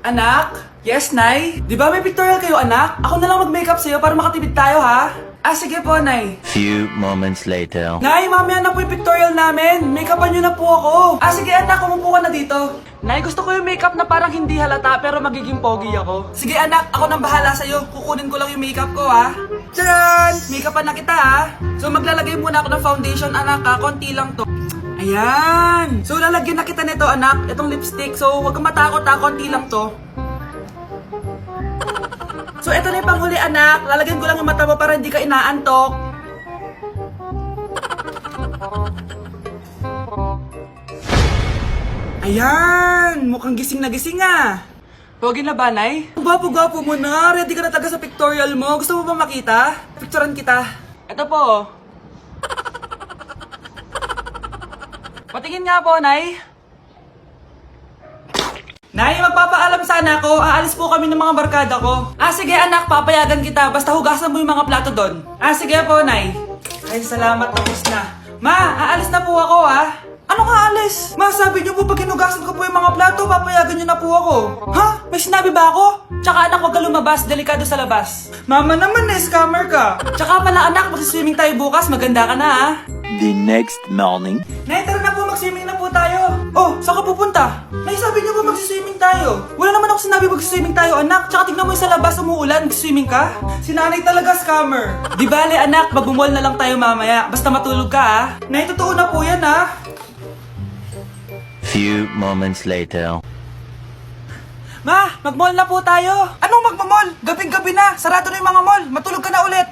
Anak? Yes, Nay? Di ba may pictorial kayo, anak? Ako na lang mag-makeup sa'yo para makatipid tayo, ha? Sige po, Nay. Few moments later. Nay, mamaya na po yung pictorial namin. Make-upan nyo na po ako. Sige, anak, umupo ka na dito. Nay, gusto ko yung makeup na parang hindi halata pero magiging pogi ako. Sige, anak, ako nang bahala sa'yo. Kukunin ko lang yung makeup ko, ha? Tcharan! Make-upan na kita, ha? So, maglalagay muna ako ng foundation, anak, ha? Konti lang to. Ayan! So, lalagyan na kita nito, anak. Itong lipstick. So, huwag kang matakot, ha? Konti lang to. So, ito na yung panghuli, anak. Lalagyan ko lang yung mata mo para hindi ka inaantok. Ayan! Mukhang gising na gising, ah. Pogi na ba, Nay? Gwapo-gwapo mo na. Ready ka na talaga sa pictorial mo. Gusto mo ba makita? Picturean kita. Ito po. Patingin nga po, Nay. Nay, magpapaalam sana ako. Aalis po kami ng mga barkada ko. Sige anak, papayagan kita. Basta hugasan mo yung mga plato doon. Sige po, Nay. Ay, salamat, tapos na. Ma, aalis na po ako, ha? Ano nga aalis? Ma, sabi niyo po pag hinugasan ko po yung mga plato, papayagan niyo na po ako. Ha? May sinabi ba ako? Tsaka anak, huwag ka lumabas. Delikado sa labas. Mama naman, scammer ka. Tsaka pala anak, magsiswimming tayo bukas. Maganda ka na, ha? The next morning. Nay, tara na po, mag-swimming na po tayo. Oh, saan ka pupunta? Nay, sabi niyo po mag-swimming tayo. Wala naman ako sinabi mag-swimming tayo, anak. Tsaka tignan mo yung sa labas, umuulan, mag-swimming ka. Si nanay talaga scammer. Di bale, anak, mag-mall na lang tayo mamaya. Basta matulog ka, ha? Nay, totoo na po yan, ha? Few moments later. Ma, mag-mall na po tayo. Anong mag-mall? Gabing-gabi na. Sarado na yung mga mall. Matulog ka na ulit.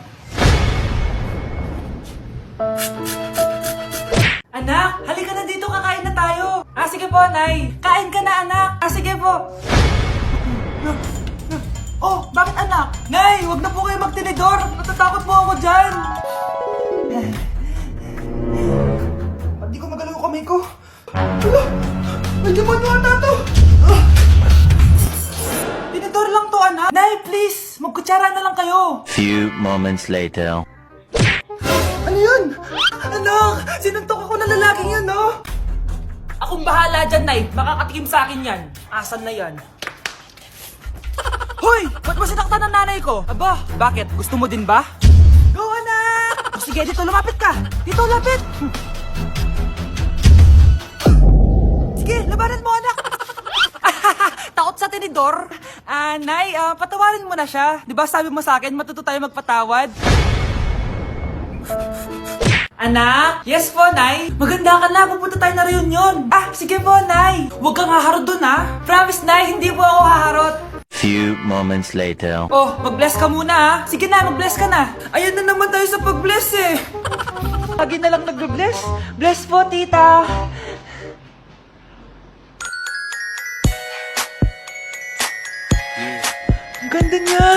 Anak, halika na dito, kakain na tayo. Sige po, Nay. Kain ka na, anak. Sige po. Oh, bakit anak? Nay, wag na po kayo magtinidor. Natatakot po ako dyan. Ba't di ko magalaw yung kamay ko? Hala, may demonyo ata to. Tinidor lang to, anak. Nay, please, magkutsara na lang kayo. Few moments later. Ano yun? Anak, sinuntok ako ng lalaking yun, no? Akong bahala dyan, Nay. Makakatikim sa akin yan. Asan na yan? Hoy! Ba't mo sinaktan ng nanay ko? Aba, bakit? Gusto mo din ba? Go, anak! Sige, dito lumapit ka. Dito, lapit. Sige, labanan mo, anak. Takot sa tinidor? Nay, patawarin mo na siya. Di ba sabi mo sa akin, matuto tayo magpatawad? Anak? Yes po, Nay. Maganda ka na. Pupunta tayo na reunion. Sige po, Nay. Huwag kang haharot dun, ha? Promise, Nay. Hindi po ako haharot. Few moments later. Oh, mag-bless ka muna, ha? Sige na, mag-bless ka na. Ayan na naman tayo sa pag-bless, eh. Lagi na lang nag-bless. Bless po, tita. Ang ganda niya.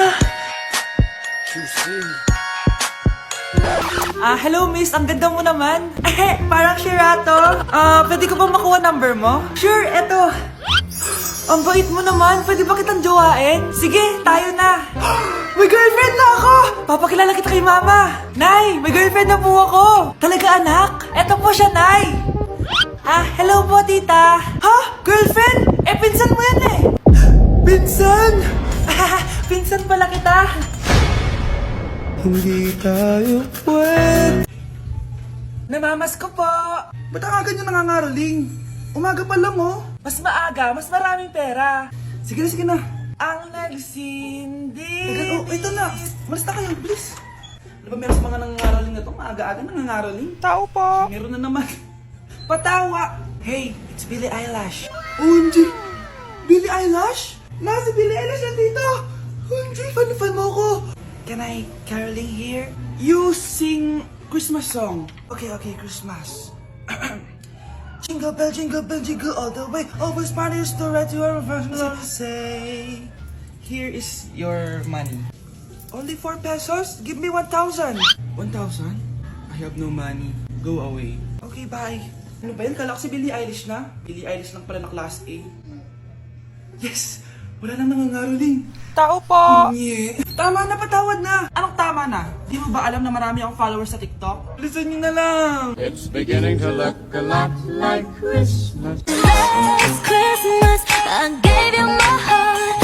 Hello miss, ang ganda mo naman. Parang Shirato. Pwede ko ba makuha number mo? Sure, eto. Ang bait mo naman, pwede ba kitang jowain? Sige, tayo na. May girlfriend na ako! Papakilala kita kay mama. Nay, may girlfriend na po ako. Talaga anak? Eto po siya, Nay. Hello po tita. Ha? Girlfriend? Pinsan mo yan eh. Pinsan? Pinsan pala kita. Hindi tayo pwede. Namamas ko po. Ba't ang aga nyo nangangaroling? Umaga pa lang oh. Mas maaga, mas maraming pera. Sige na, sige na. Ang nagsindi. Ito na. Malis na kayo, please. Ano ba meron sa mga nangangaroling na to? Maaga-aga nangangaroling? Tao po. Meron na naman. Patawa. Hey, it's Billie Eilish. OMG. Billie Eilish? Nasa Billie Eilish na dito. OMG, fan mo ko. Can I caroling here? You sing Christmas song. Okay, Christmas. Jingle bell, jingle all the way. Always manage to write your version. Say, here is your money. Only 4 pesos? Give me 1,000. 1,000? I have no money. Go away. Okay, bye. Ano ba yan? Kala ko si Billie Eilish na. Billie Eilish lang pala na class A. Yes! Wala nang nangangaroling. Tao po! Tama na, patawad na! Anong tama na? Di mo ba alam na marami akong followers sa TikTok? Listen nyo na lang! It's beginning to look a lot like Christmas. Last Christmas, I gave you my heart.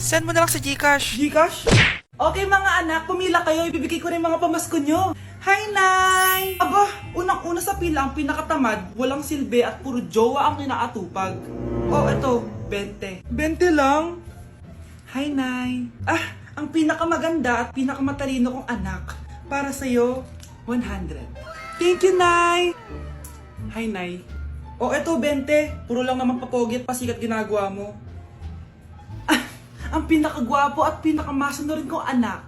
Send mo na lang sa Gcash. Gcash? Okay mga anak, pumila kayo. Ibibigay ko rin mga pamasko nyo. Hi, Nay! Aba, unang-una sa pila ang pinakatamad, walang silbi at puro jowa ang kinaatupag. Oh, eto, 20. 20 lang? Hi, Nay. Ang pinakamaganda at pinakamatalino kong anak. Para sa'yo, 100. Thank you, Nay! Hi, Nay. Oh, eto, 20. Puro lang naman papogi at pasikat ginagawa mo. Ang pinakagwapo at pinakamasunod rin kong anak.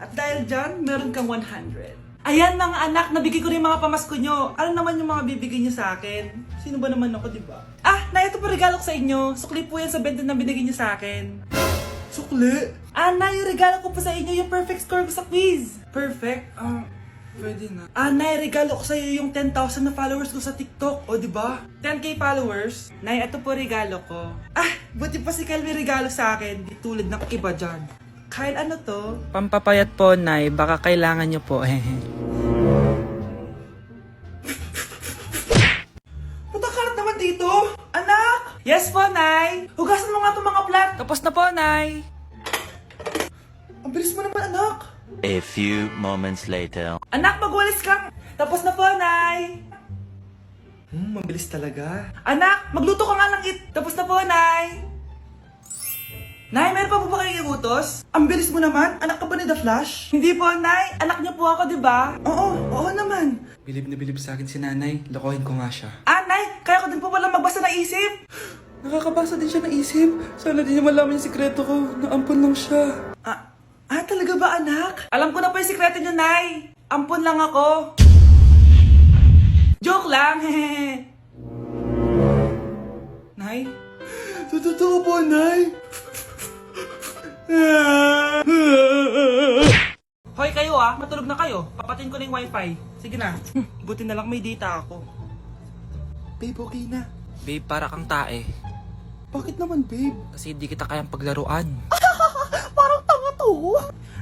At dahil dyan, meron kang 100. Ayan mga anak, nabigay ko rin mga pamasko nyo. Ano naman yung mga bibigay nyo sa akin? Sino ba naman ako, di ba? Na ito po regalo ko sa inyo. Sukli po yan sa 20 na binigay nyo sa akin. Sukli? Na yung regalo ko po sa inyo, yung perfect score ko sa quiz. Perfect? Pwede na. Nay, regalo ko sa iyo yung 10,000 na followers ko sa TikTok. O, di ba? 10k followers. Nay, ito po regalo ko. Buti pa si Kyle may regalo sa akin. Di tulad ng iba dyan. Kyle, ano to? Pampapayat po, Nay. Baka kailangan nyo po. Patakarat naman dito. Anak! Yes po, Nay. Hugasan mo nga itong mga plat. Tapos na po, Nay. Ang bilis mo naman, anak. A few moments later. Anak, magwalis kang. Tapos na po, Nay. Mabilis talaga. Anak, magluto ka nga ng Tapos na po, Nay. Nay, meron pa po ba kayong iutos? Ang bilis mo naman. Anak ka ba ni The Flash? Hindi po, Nay. Anak niyo po ako, di ba? Oo naman. Bilib na bilib sa akin si Nanay. Lokohin ko nga siya. Nay, kaya ko din po pala magbasa ng isip. Nakakabasa din siya ng isip. Sana din niya malaman yung sikreto ko. Naampon lang siya. Talaga ba, anak? Alam ko na po yung sikreto niyo, Nay. Ampon lang ako. Joke lang, hehe. Nay? Totoo po, Nay. Hoy kayo matulog na kayo. Papatin ko na yung wifi. Sige na. Buti na lang may data ako. Babe, okay na. Babe, para kang tae. Bakit naman, babe? Kasi hindi kita kayang paglaruan. Parang tanga to.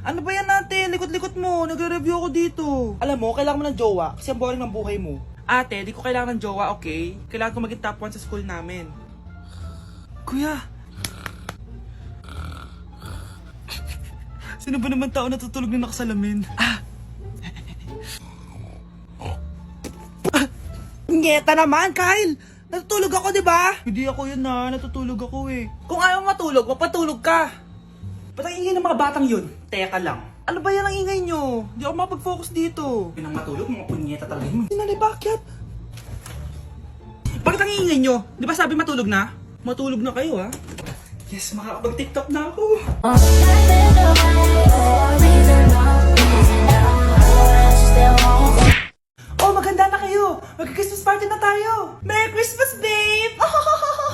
Ano ba yan natin? Likot-likot mo. Nagre-review ako dito. Alam mo, kailangan mo ng jowa kasi ang boring ng buhay mo. Ate, di ko kailangan ng jowa, okay? Kailangan ko maging top 1 sa school namin. Kuya! Sino ba naman tao natutulog na nakasalamin? Ngeta naman, Kyle! Natutulog ako, di ba? Hindi ako yun natutulog ako eh. Kung ayaw matulog, mapatulog ka. Ba't ang ingay ng mga batang yun? Teka lang. Ano ba yan ang ingay nyo? Hindi ako makapag-focus dito. Yun ang matulog, mga punyeta talaga yun. Sinanay, bakit? Bakit ang ingay nyo? Di ba sabi matulog na? Matulog na kayo Yes, makakapag-TikTok na ako. Oh, maganda na kayo. Mag-Christmas party na tayo. Merry Christmas, babe!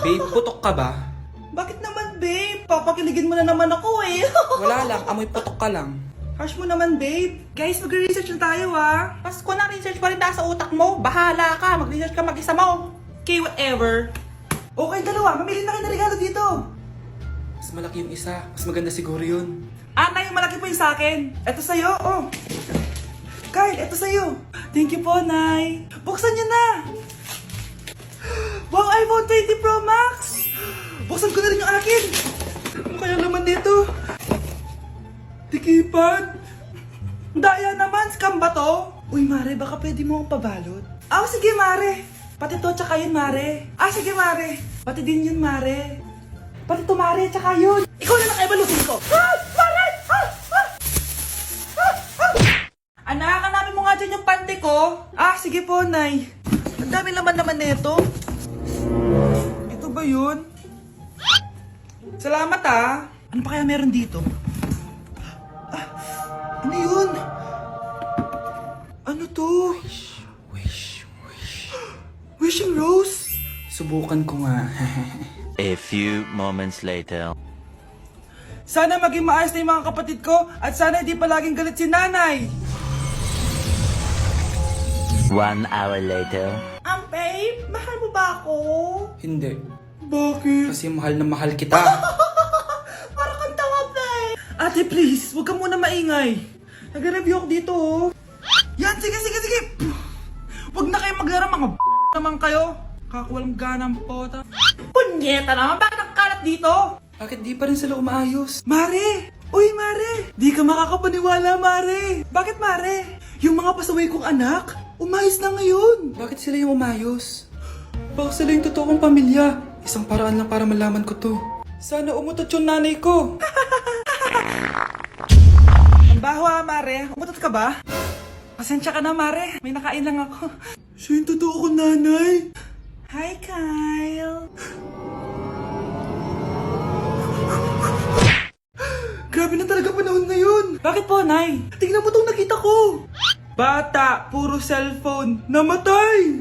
Babe, putok ka ba? Bakit naman, babe? Papakiligin mo na naman ako eh. Wala lang, amoy putok ka lang. Harsh mo naman, babe. Guys, mag-research na tayo Pasko na, research pa rin nasa utak mo. Bahala ka, mag-research ka mag-isa mo. Okay, whatever. Okay, dalawa. Mamili na kayo ng regalo dito. Mas malaki yung isa, mas maganda siguro yun. Nay, malaki po yung sa akin. Ito sa'yo, Kyle, ito sa'yo. Thank you po, Nay. Buksan niyo na. Wow, iPhone 20 Pro Max. Buksan ko na rin yung akin. Ano kaya laman dito? Tikipan. Daya naman, scam ba to? Uy, Mare, baka pwede mo akong pabalot. Sige, Mare. Pati to, tsaka yun, Mare. Sige, Mare. Pati din yun, Mare. Pati to, Mare, tsaka yun. Ikaw na nakaibalutin ko. Mare! Anak, hanapin mo nga dyan yung pante ko. Sige po, Nay. Ang dami naman nito. Ito ba yun? Salamat Ano pa kaya meron dito? Ano yun? Ano to? Wish. Wishing Rose? Subukan ko nga. A few moments later. Sana maging maayos na yung mga kapatid ko at sana hindi palaging galit si nanay. 1 hour later. Babe, mahal mo ba ako? Hindi. Bakit? Kasi mahal na mahal kita. Parang kang tanga, babe. Ate, please, huwag ka muna maingay. Nag-review ako dito, Yan, sige. Huwag na kayo maglaro, mga naman kayo. Kakawalang ganang pota. Punyeta naman, bakit ang kalat dito? Bakit di pa rin sila umaayos? Mare! Uy, Mare! Di ka makakapaniwala, Mare! Bakit, Mare? Yung mga pasaway kong anak, umayos na ngayon. Bakit sila yung umayos? Baka sila yung totoo kong pamilya. Isang paraan lang para malaman ko to. Sana umutot yung nanay ko. Ang baho Mare. Umutot ka ba? Pasensya ka na, Mare. May nakain lang ako. Siya yung totoo kong nanay. Hi, Kyle. Grabe na talaga panahon ngayon. Bakit po, Nay? Tingnan mo itong nakita ko. Bata, puro cellphone, namatay.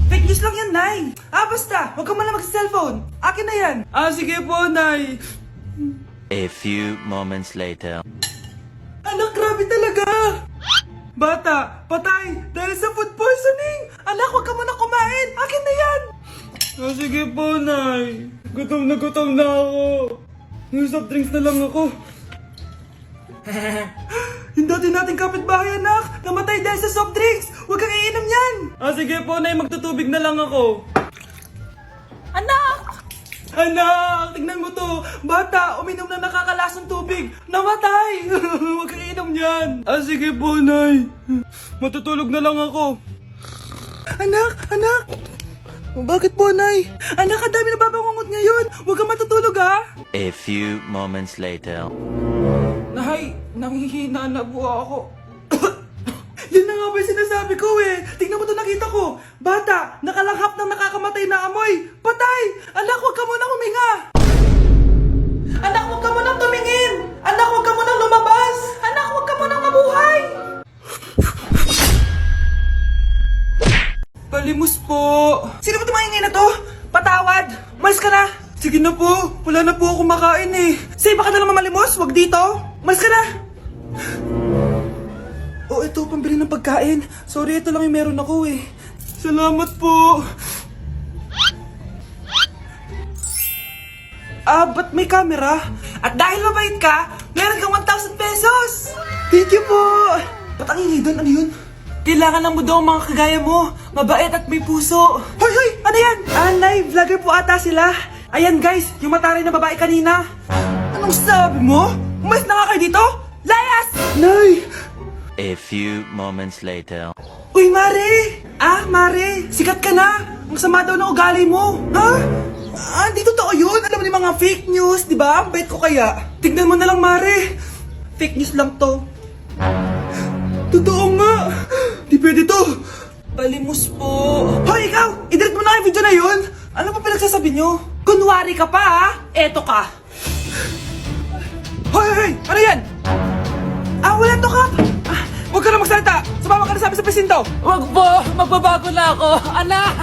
Fake news lang yan, Nay. Basta, huwag ka man lang mag-cellphone. Akin na yan. Sige po, Nay. A few moments later. Anak, grabe talaga. Bata, patay dahil sa food poisoning. Anak, huwag ka muna kumain. Akin na yan. Sige po, Nay. Gutom na ako. Yung soft drinks na lang ako. Yung dati nating kapitbahay, anak. Namatay dahil sa soft drinks. Huwag kang iinom yan. Sige po, Nay. Magtutubig na lang ako. Anak! Anak! Tignan mo to. Bata, uminom na nakakalasong tubig. Namatay! Huwag kang iinom yan. Sige po, Nay. Matutulog na lang ako. Anak! Bakit po, Nay? Anak, ang dami na babangungot ngayon. Huwag kang matutulog, ha? A few moments later. Nay, nanghihina na po ako. Yun na nga ba yung sinasabi ko eh. Tingnan mo to nakita ko. Bata, nakalanghap ng nakakamatay na amoy. Patay! Anak, huwag ka munang huminga. Anak, huwag ka munang tumingin. Anak, huwag ka munang lumabas. Anak, huwag ka munang mabuhay. Palimos po. Sino ba tumahingay na to? Patawad. Malis ka na. Sige na po. Wala na po ako makain eh. Say, baka na lang mamalimos. Huwag dito. Malis ka na. Ito, pambili ng pagkain. Sorry, ito lang yung meron ako eh. Salamat po. Ba't may camera? At dahil mabait ka, meron kang 1,000 pesos. Thank you po. Ba't ang ingay doon? Ano yun? Kailangan lang mo daw ang mga kagaya mo. Mabait at may puso. Hoy! Ano yan? Nay, vlogger po ata sila. Ayan guys, yung mataray na babae kanina. Anong sabi mo? Umalis na nga kayo dito? Layas! Nay! A few moments later. Uy, Mare! Mare, sikat ka na! Ang sama daw ng ugali mo! Ha? Di totoo yun! Alam mo yung mga fake news, di ba? Ang bait ko kaya. Tignan mo na lang, Mare! Fake news lang to. Totoo nga! Di pwede to! Palimos po! Hoy, ikaw! I-delete mo na yung video na yun! Ano pa pinagsasabi nyo? Kunwari ka pa, ha? Eto ka! Hoy! Ano yan? Wala to, Kap! Huwag ka na magsalita! Sumama ka na sa amin sa presinto! Wag po! Magbabago na ako! Anak!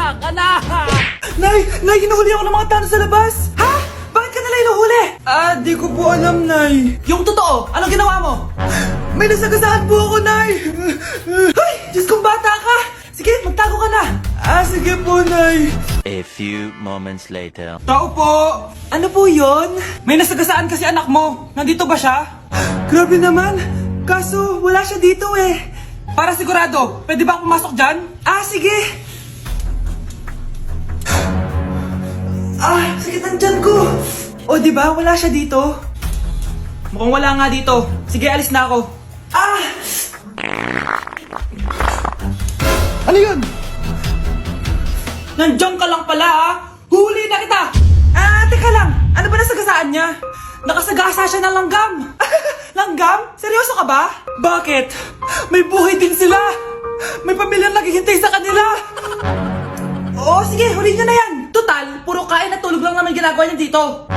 Nay, hinuhuli ako ng mga tano sa labas! Ha? Bakit ka nila hinuhuli? Di ko po alam, Nay. Yung totoo, anong ginawa mo? May nasagasaan po ako, Nay! Ay! Diyos kong bata ka! Sige, magtago ka na! Sige po, Nay. A few moments later. Tao po! Ano po yon? May nasagasaan kasi anak mo. Nandito ba siya? Grabe naman. Kaso, wala siya dito eh. Para sigurado, pwede ba ako pumasok dyan? Sige. Sakit ang tiyan ko. Di ba? Wala siya dito. Mukhang wala nga dito. Sige, alis na ako. Ano yun? Nandiyan ka lang pala, ha? Huli na kita! Teka lang. Ano ba nasagasaan niya? Nakasagasa siya ng langgam. Langgam? Seryoso ka ba? Bakit? May buhay din sila. May pamilyang naghihintay sa kanila. Sige, huli niyo na yan. Total, puro kain at tulog lang naman ginagawa niya dito.